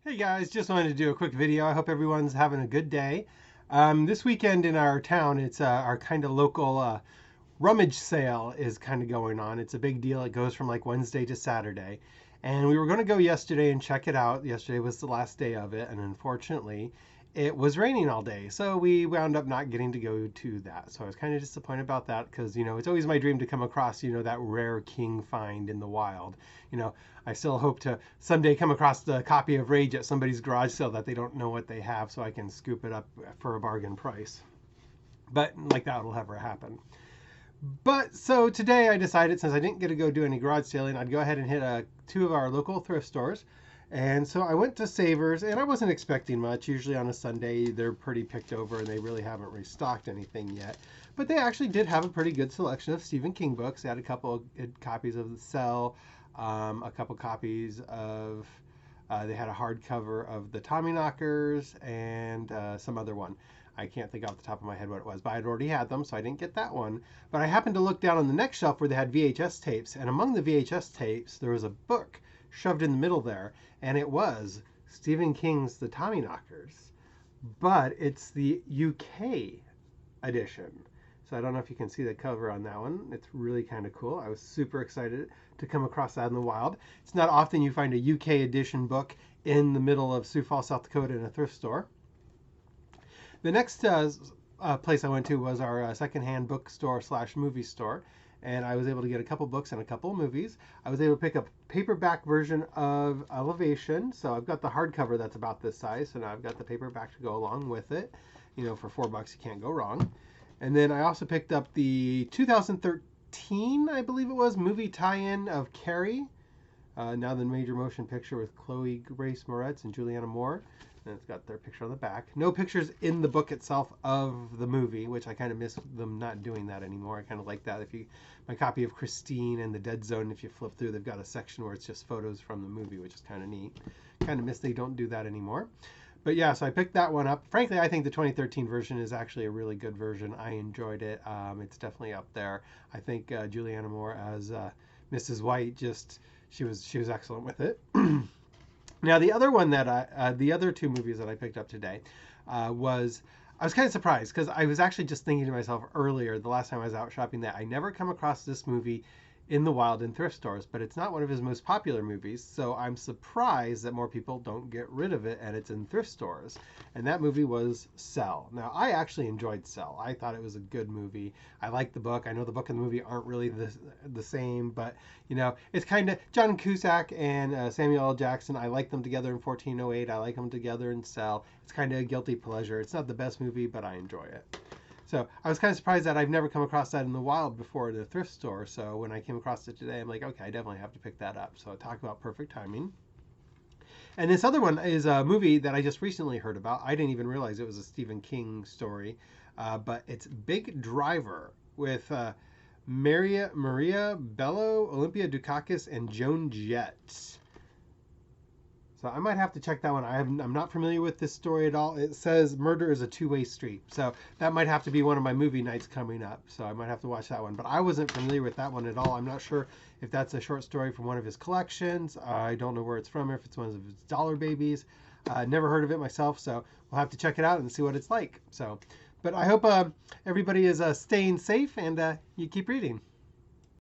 Hey guys, just wanted to do a quick video. I hope everyone's having a good day. This weekend in our town, it's our kind of local rummage sale is kind of going on. It's a big deal. It goes from like Wednesday to Saturday. And we were going to go yesterday and check it out. Yesterday was the last day of it, and unfortunately, it was raining all day. So we wound up not getting to go to that. So I was kind of disappointed about that because, it's always my dream to come across, that rare king find in the wild. You know, I still hope to someday come across the copy of Rage at somebody's garage sale that they don't know what they have so I can scoop it up for a bargain price. But like that will never happen. But so today I decided, since I didn't get to go do any garage sailing, I'd go ahead and hit two of our local thrift stores. And so I went to Savers, and I wasn't expecting much. Usually on a Sunday, they're pretty picked over, and they really haven't restocked anything yet. But they actually did have a pretty good selection of Stephen King books. They had a couple of copies of The Cell, a couple copies of, they had a hardcover of The Tommyknockers, and some other one. I can't think off the top of my head what it was, but I'd already had them, so I didn't get that one. But I happened to look down on the next shelf where they had VHS tapes, and among the VHS tapes, there was a book shoved in the middle there, and it was Stephen King's The Tommyknockers, but it's the UK edition. So I don't know if you can see the cover on that one. It's really kind of cool. I was super excited to come across that in the wild. It's not often you find a UK edition book in the middle of Sioux Falls, South Dakota in a thrift store. The next place I went to was our secondhand bookstore / movie store, and I was able to get a couple books and a couple movies. I was able to pick up a paperback version of Elevation, so I've got the hardcover that's about this size, and I've got the paperback to go along with it. For $4 you can't go wrong. And then I also picked up the 2013, I believe it was, movie tie-in of Carrie, now the major motion picture with Chloe Grace Moretz and Juliana Moore. And it's got their picture on the back. No pictures in the book itself of the movie, which I kind of miss them not doing that anymore. I kind of like that. My copy of Christine and The Dead Zone, if you flip through, they've got a section where it's just photos from the movie, which is kind of neat. Kind of miss they don't do that anymore. But yeah, so I picked that one up. Frankly, I think the 2013 version is actually a really good version. I enjoyed it. It's definitely up there. I think Juliana Moore as Mrs. White, she was excellent with it. Now, the other one the other two movies that I picked up today I was kind of surprised because I was actually just thinking to myself earlier, the last time I was out shopping, that I never come across this movie in the wild in thrift stores, but it's not one of his most popular movies, so I'm surprised that more people don't get rid of it and it's in thrift stores. And that movie was Cell. Now, I actually enjoyed Cell. I thought it was a good movie. I liked the book. I know the book and the movie aren't really the same, but it's kind of John Cusack and Samuel L. Jackson. I like them together in 1408. I like them together in Cell. It's kind of a guilty pleasure. It's not the best movie, but I enjoy it. So I was kind of surprised that I've never come across that in the wild before at a thrift store. So when I came across it today, I'm like, okay, I definitely have to pick that up. So talk about perfect timing. And this other one is a movie that I just recently heard about. I didn't even realize it was a Stephen King story, but it's Big Driver with Maria Bello, Olympia Dukakis, and Joan Jett. So I might have to check that one. I'm not familiar with this story at all. It says murder is a two-way street. So that might have to be one of my movie nights coming up. So I might have to watch that one. But I wasn't familiar with that one at all. I'm not sure if that's a short story from one of his collections. I don't know where it's from, or if it's one of his Dollar Babies. Never heard of it myself. So we'll have to check it out and see what it's like. But I hope everybody is staying safe and you keep reading.